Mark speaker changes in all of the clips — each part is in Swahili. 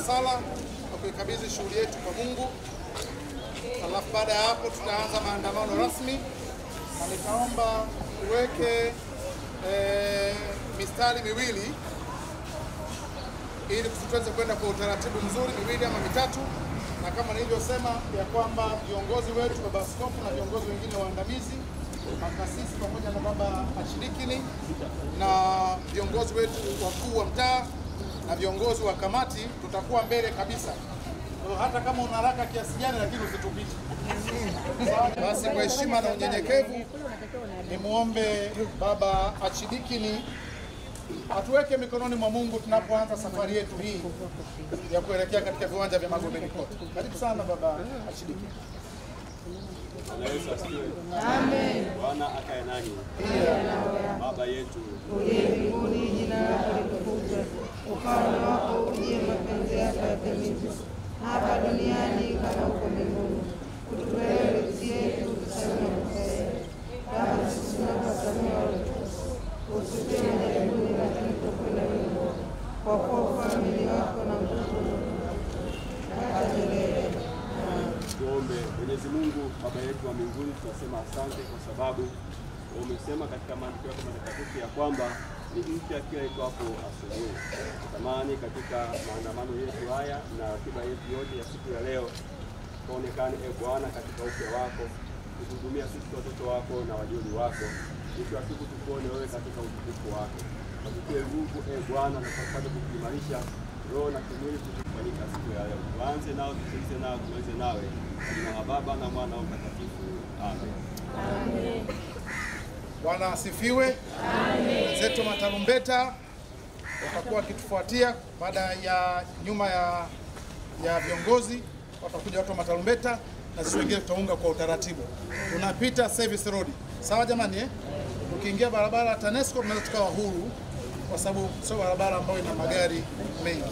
Speaker 1: sala na kuikabidhi shughuli yetu kwa Mungu. Alafu baada ya hapo tutaanza maandamano rasmi, na nitaomba tuweke mistari miwili ili tuweze kwenda kwa utaratibu mzuri, miwili ama mitatu, na kama nilivyosema ya kwamba viongozi wetu, baba askofu na viongozi wengine waandamizi, makasisi pamoja na baba Achidikini na viongozi wetu wakuu wa mtaa na viongozi wa kamati tutakuwa mbele kabisa. Hata kama una haraka kiasi gani, lakini usitupite. Basi kwa heshima na unyenyekevu nimuombe baba Achidikini atuweke mikononi mwa Mungu tunapoanza safari yetu hii ya kuelekea katika viwanja vya Magomeni kote. Karibu sana baba Achidikini.
Speaker 2: Amen. Bwana akae nanyi. Baba yetu uliye mbinguni, jina lako litukuzwe, ufalme wako uje, mapenzi yako yatimizwe hapa duniani kama huko mbinguni. Utupe leo riziki yetu, tusamehe makosa yetu kama sisi tunavyosamehe waliotukosea, usitutie majaribuni, lakini tuokoe na kwa kuwa ufalme ni wako na nguvu hata milele. Tuombe. Mwenyezi Mungu Baba yetu wa mbinguni, tunasema asante kwa sababu umesema katika maandiko yako matakatifu ya kwamba ni mpya kila itwapo asubuhi. Tamani katika maandamano yetu haya na ratiba yetu yote ya siku ya leo, tuonekane Bwana katika upya wako, kuhudumia sisi watoto wako na wajoli wako, mwisho wa siku tukuone wewe katika utukufu wako. Tutie nguvu Bwana, na tupate kuimarisha roho na kimwili kufanyika siku ya leo. Tuanze nao, tusikize nao, tuweze nawe. Jina la Baba na Mwana na Mtakatifu. Amen. Amen.
Speaker 1: Bwana asifiwe. Amen. Wenzetu matarumbeta watakuwa wakitufuatia baada ya nyuma ya viongozi, watakuja watu wa matarumbeta na sisi wengine tutaunga kwa utaratibu. Tunapita service road. Sawa jamani eh? Ukiingia barabara ya TANESCO tunaweza tukawa huru kwa sababu sio barabara ambayo ina magari mengi.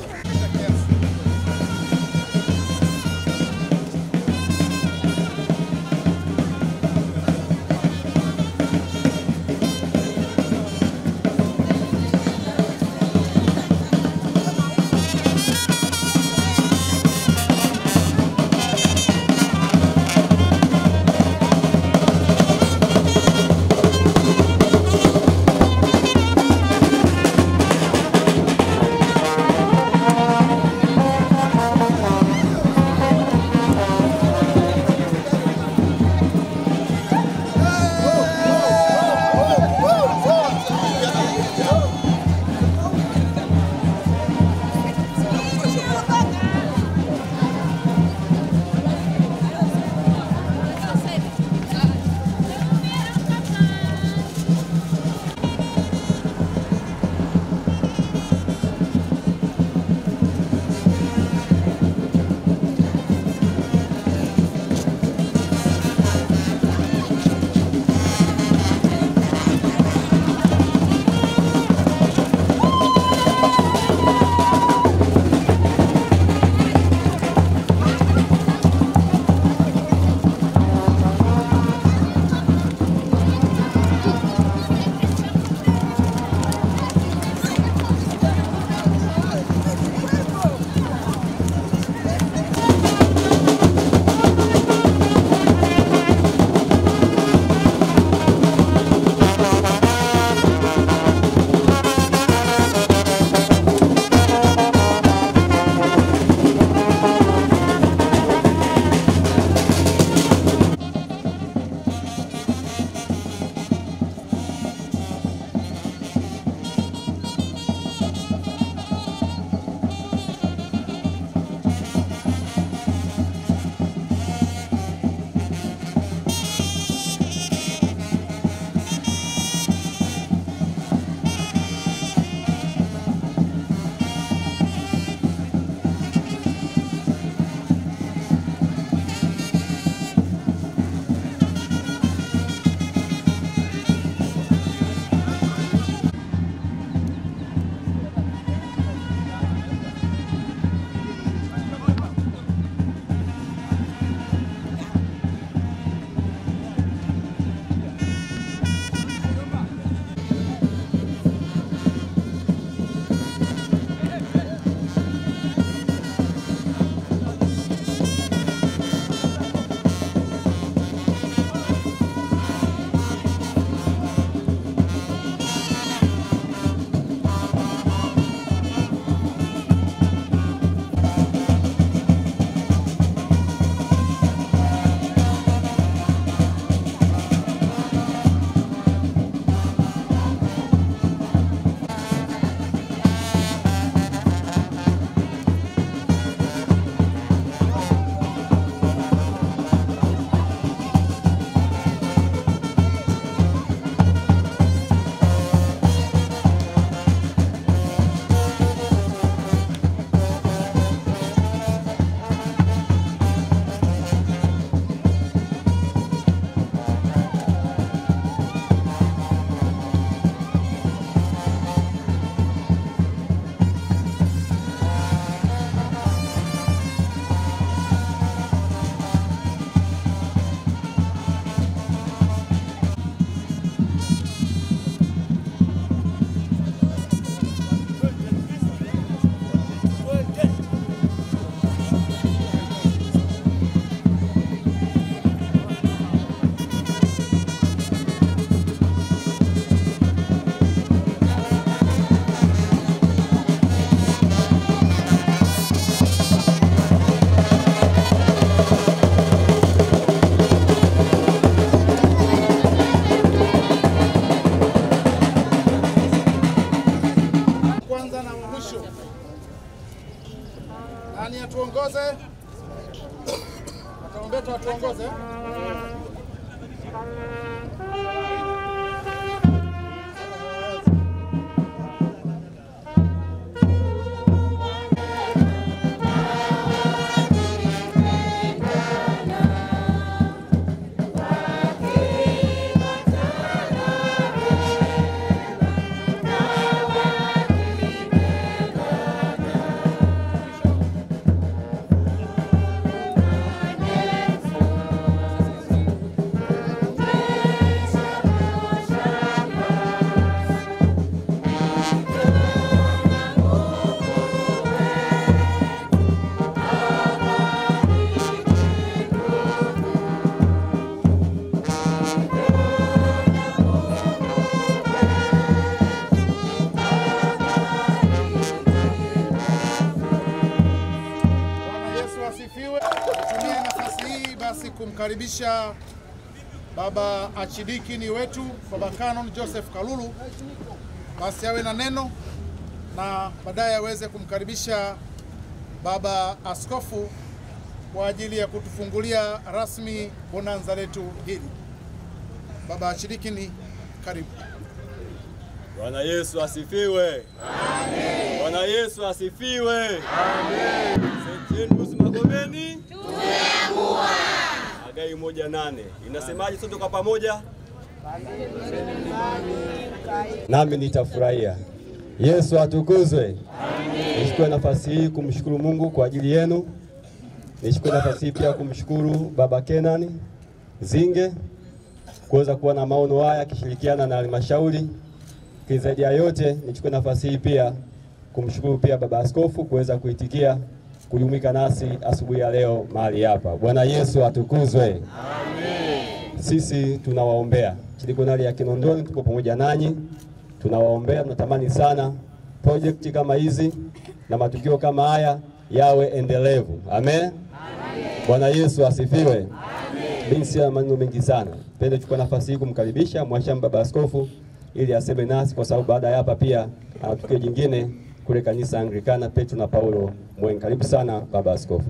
Speaker 1: kwanza na mwisho. Nani atuongoze? Ataombea atuongoze. Kumkaribisha baba Archdeacon wetu, Baba Canon Joseph Kalulu, basi awe na neno na baadaye aweze kumkaribisha baba askofu kwa ajili ya kutufungulia rasmi bonanza letu hili. Baba Archdeacon, karibu.
Speaker 2: Bwana Yesu asifiwe. Amen. Bwana Yesu asifiwe. Amen. St. Andrews Magomeni tumeamua. Hagai 1:8 inasemaje? Sote kwa pamoja, nami nitafurahia. Yesu atukuzwe. Amen. Nichukue nafasi hii kumshukuru Mungu kwa ajili yenu. Nichukue nafasi hii pia kumshukuru Baba Kenan Zinge kuweza kuwa na maono haya kishirikiana na halmashauri. Zaidi ya yote nichukue nafasi hii pia kumshukuru pia baba askofu kuweza kuitikia kujumuika nasi asubuhi ya leo mahali hapa. Bwana Yesu atukuzwe. Amen. Sisi tunawaombea Diakonali ya Kinondoni, tuko pamoja nanyi, tunawaombea. Tunatamani sana project kama hizi na matukio kama haya yawe endelevu. Amen. Amen. Bwana Yesu asifiwe. Amen. Mimi sina maneno mengi sana. Pende chukua nafasi hii kumkaribisha mwashamu baba askofu ili aseme nasi, kwa sababu baada ya hapa pia ana tukio jingine kule kanisa Anglikana Petro na Paulo Mwengi. Karibu sana baba askofu.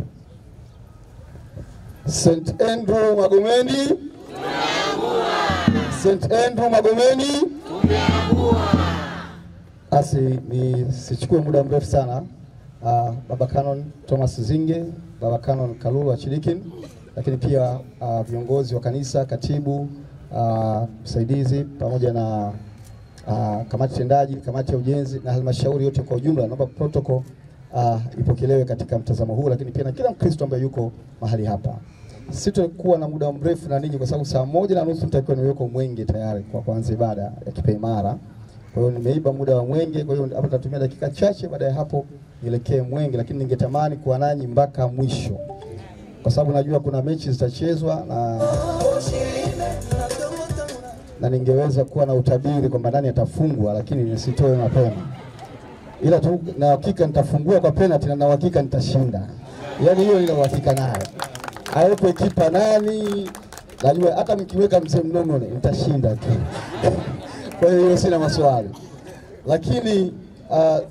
Speaker 3: St. Andrew Magomeni tumeamua. St. Andrew Magomeni tumeamua. Asi sichukue muda mrefu sana. Baba Canon Thomas Zinge, Baba Canon Kalulu Archdeacon, lakini pia viongozi wa kanisa, katibu, msaidizi pamoja na kamati tendaji, kamati ya ujenzi na halmashauri yote kwa ujumla. Naomba protocol ipokelewe katika mtazamo huu, lakini pia na kila Mkristo ambaye yuko mahali hapa. Sitakuwa na muda mrefu na ninyi kwa sababu saa 1:30 nitakuwa niweko Mwenge tayari kwa kuanza ibada ya kipaimara. Kwa hiyo nimeiba muda wa Mwenge, kwa hiyo hapa tutatumia dakika chache, baada ya hapo nielekee Mwenge, lakini ningetamani kuwa nanyi mpaka mwisho kwa sababu najua kuna mechi zitachezwa na ningeweza kuwa na utabiri kwamba nani atafungwa, lakini nisitoe mapema. Ila tu na hakika nitafungua kwa penalty na hakika nitashinda. Yaani hiyo ina uhakika nayo. Awepo kipa nani, najua hata mkiweka mzee Mnong'one nitashinda tu. Kwa hiyo sina maswali. Lakini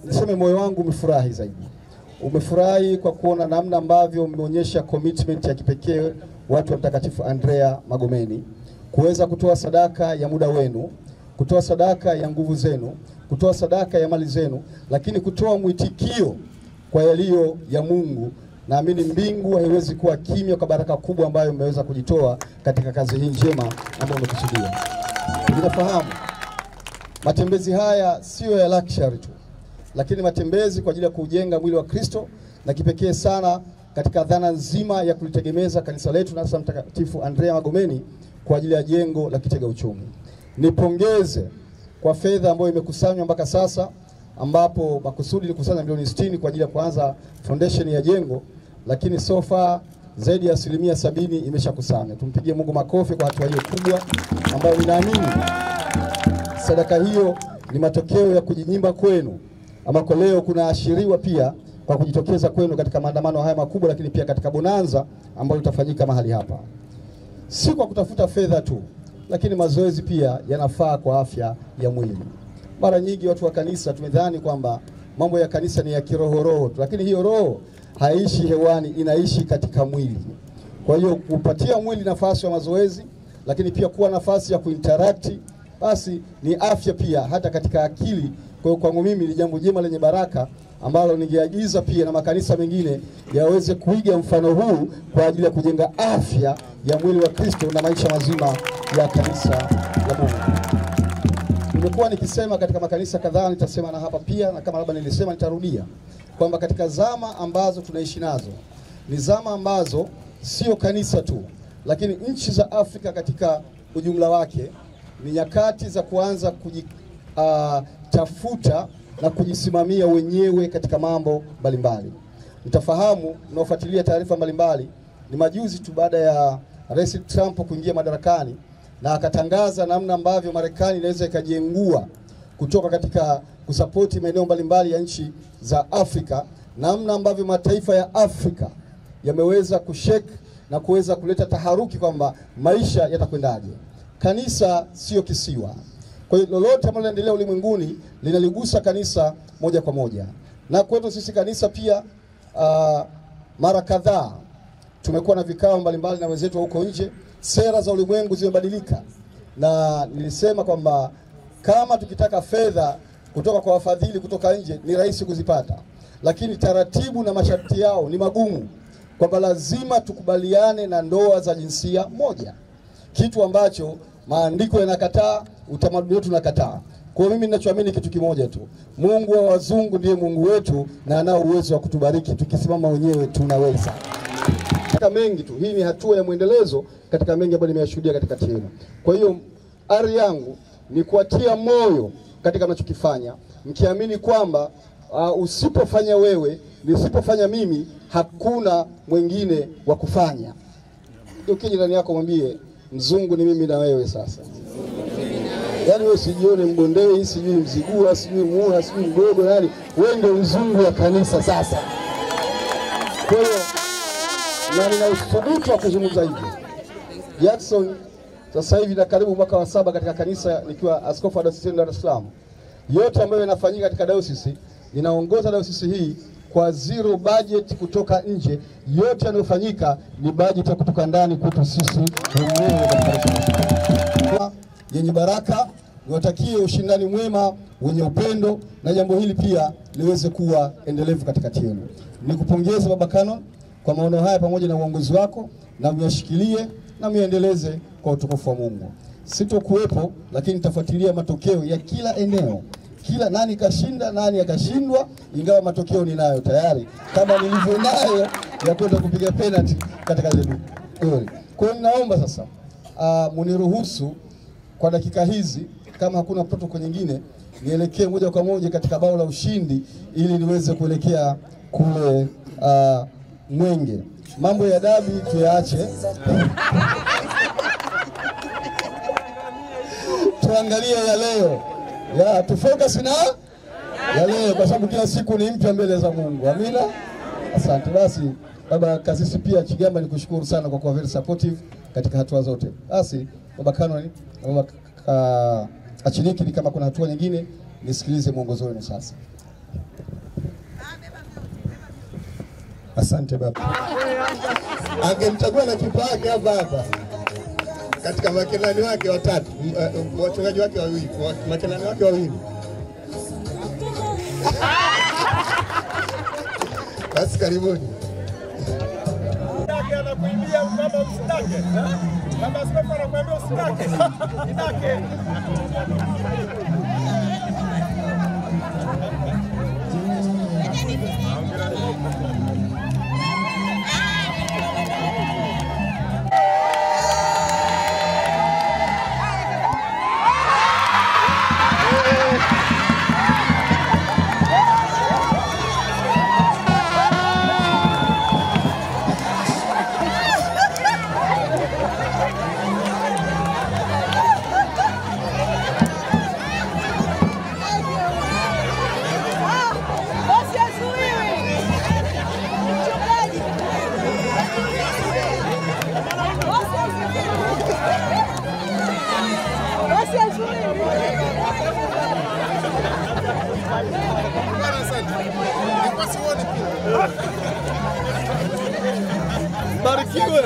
Speaker 3: niseme moyo wangu umefurahi zaidi. Umefurahi kwa kuona namna ambavyo mmeonyesha commitment ya kipekee watu wa Mtakatifu Andrea Magomeni kuweza kutoa sadaka ya muda wenu, kutoa sadaka ya nguvu zenu, kutoa sadaka ya mali zenu, lakini kutoa mwitikio kwa yaliyo ya Mungu. Naamini mbingu haiwezi kuwa kimya kwa baraka kubwa ambayo mmeweza kujitoa katika kazi hii njema ambayo mmekusudia. Ninafahamu matembezi haya sio ya luxury tu, lakini matembezi kwa ajili ya kujenga mwili wa Kristo, na kipekee sana katika dhana nzima ya kulitegemeza kanisa letu na hasa Mtakatifu Andrea Magomeni kwa ajili ya jengo la kitega uchumi. Nipongeze kwa fedha ambayo imekusanywa mpaka sasa, ambapo makusudi ni kusanya milioni 60 kwa ajili ya kuanza foundation ya jengo, lakini so far zaidi ya 70% imeshakusanywa. Tumpigie Mungu makofi kwa hatua hiyo kubwa ambayo ninaamini sadaka hiyo ni matokeo ya kujinyimba kwenu, ambako leo kunaashiriwa pia kwa kujitokeza kwenu katika maandamano haya makubwa, lakini pia katika bonanza ambayo litafanyika mahali hapa. Si kwa kutafuta fedha tu, lakini mazoezi pia yanafaa kwa afya ya mwili. Mara nyingi watu wa kanisa tumedhani kwamba mambo ya kanisa ni ya kiroho roho, lakini hiyo roho haishi hewani, inaishi katika mwili. Kwa hiyo kupatia mwili nafasi ya mazoezi, lakini pia kuwa nafasi ya kuinteract, basi ni afya pia hata katika akili. Kwa hiyo kwangu mimi ni jambo jema lenye baraka ambalo ningeagiza pia na makanisa mengine yaweze kuiga mfano huu kwa ajili ya kujenga afya ya mwili wa Kristo na maisha mazima ya kanisa la Mungu. Nimekuwa nikisema katika makanisa kadhaa, nitasema na hapa pia, na kama labda nilisema nitarudia, kwamba katika zama ambazo tunaishi nazo ni zama ambazo sio kanisa tu, lakini nchi za Afrika katika ujumla wake ni nyakati za kuanza kujitafuta na kujisimamia wenyewe katika mambo mbalimbali. Nitafahamu mnaofuatilia taarifa mbalimbali, ni majuzi tu baada ya Rais Trump kuingia madarakani na akatangaza namna ambavyo Marekani inaweza ikajengua kutoka katika kusapoti maeneo mbalimbali ya nchi za Afrika, namna ambavyo mataifa ya Afrika yameweza kushake na kuweza kuleta taharuki kwamba maisha yatakwendaje. Kanisa sio kisiwa. Kwa hiyo lolote ambalo linaendelea ulimwenguni linaligusa kanisa moja kwa moja. Na kwetu sisi kanisa pia mara kadhaa tumekuwa na vikao mbalimbali na wenzetu huko nje. Sera za ulimwengu zimebadilika, na nilisema kwamba kama tukitaka fedha kutoka kwa wafadhili kutoka nje ni rahisi kuzipata, lakini taratibu na masharti yao ni magumu, kwamba lazima tukubaliane na ndoa za jinsia moja, kitu ambacho maandiko yanakataa, utamaduni wetu unakataa. Kwa mimi ninachoamini kitu kimoja tu, Mungu wa wazungu ndiye Mungu wetu na anao uwezo wa kutubariki, tukisimama wenyewe tunaweza. Katika mengi tu, hii ni hatua ya muendelezo katika mengi ambayo nimeyashuhudia katika timu. Kwa hiyo ari yangu ni kuatia moyo katika mnachokifanya, mkiamini kwamba usipofanya wewe, nisipofanya mimi, hakuna mwingine wa kufanya. Ukija ndani yako mwambie, mzungu ni mimi na wewe sasa. Yaani wewe usijione Mbondei, sijui Mzigua, sijui Muha, sijui Mgogo, yani wewe ndio mzungu wa kanisa sasa. Kwa hiyo na nina uthubutu wa kuzungumza hivi. Jackson sasa hivi na karibu mwaka wa 7 katika kanisa nikiwa askofu wa Dayosisi ya Dar es Salaam. Yote ambayo yanafanyika katika dayosisi, ninaongoza dayosisi hii kwa zero budget kutoka nje. Yote yanayofanyika ni budget ya kutoka ndani kwetu sisi wenyewe katika yenye baraka. Niwatakie ushindani mwema wenye upendo, na jambo hili pia liweze kuwa endelevu katikati yenu. Nikupongeze Baba Canon kwa maono haya pamoja na uongozi wako, na myashikilie na muendeleze kwa utukufu wa Mungu. Sitokuwepo, lakini nitafuatilia matokeo ya kila eneo. Kila nani kashinda, nani akashindwa, ingawa matokeo ninayo tayari kama nilivyo nayo ya kwenda kupiga penalty katika ile goli. Kwa hiyo ninaomba sasa muniruhusu kwa dakika hizi, kama hakuna protocol nyingine, nielekee moja kwa moja katika bao la ushindi ili niweze kuelekea kule Mwenge. Mambo ya dabi tuyaache. Tuangalie ya leo. Ya tufocus na ya leo, kwa sababu kila siku ni mpya mbele za Mungu. Amina. Asante. Basi Baba Kasisi pia Chigamba, nikushukuru sana kwa kuwa very supportive katika hatua zote. Basi Baba Canon, Baba Achiliki, ni kama kuna hatua nyingine nisikilize mwongozo wenu sasa.
Speaker 4: Asante Baba. Angemchagua na kipa yake hapa katika makelani wake watatu, wachungaji wake wawili, makelani wake wawili. Basi karibuni.
Speaker 5: Anakuimbia kama usitake, kama askofu anakuambia usitake, itake.
Speaker 1: sioni pia.
Speaker 5: Barikiwe.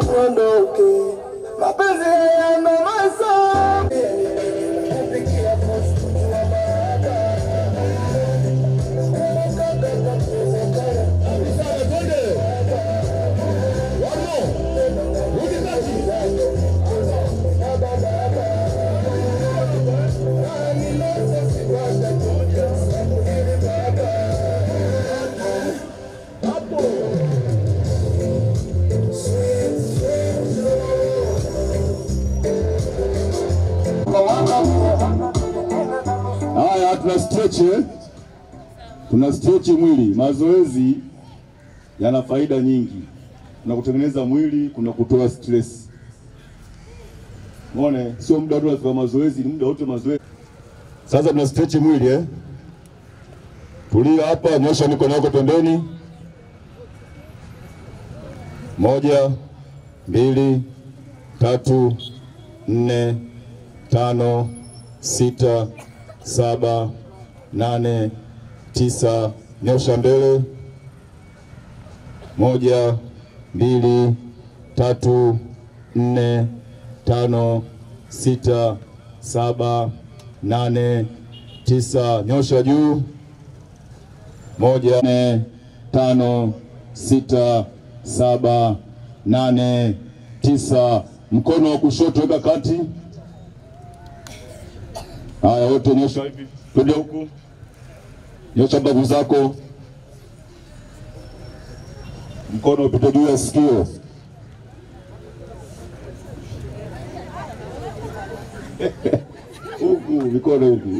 Speaker 6: tuondoke, mapenzi hayana masaa.
Speaker 7: Haya, tuna stretch mwili. Mazoezi yana faida nyingi, kuna kutengeneza mwili, kuna kutoa stress. Umeona, sio muda wote wa mazoezi, ni muda wote mazoezi. Sasa tuna stretch mwili Tulia hapa, nyosha mikono yako pembeni. 1 2 3 4 5 6 7 8 9. Nyosha mbele. 1 2 3 4 5 6 7 8 9. Nyosha juu. 1 4 5 6 7 8 9. Mkono wa kushoto weka kati. Haya, wote nyosha hivi. Twende huku. Nyosha mbavu zako. Mkono upite juu ya sikio. Huku mikono hivi.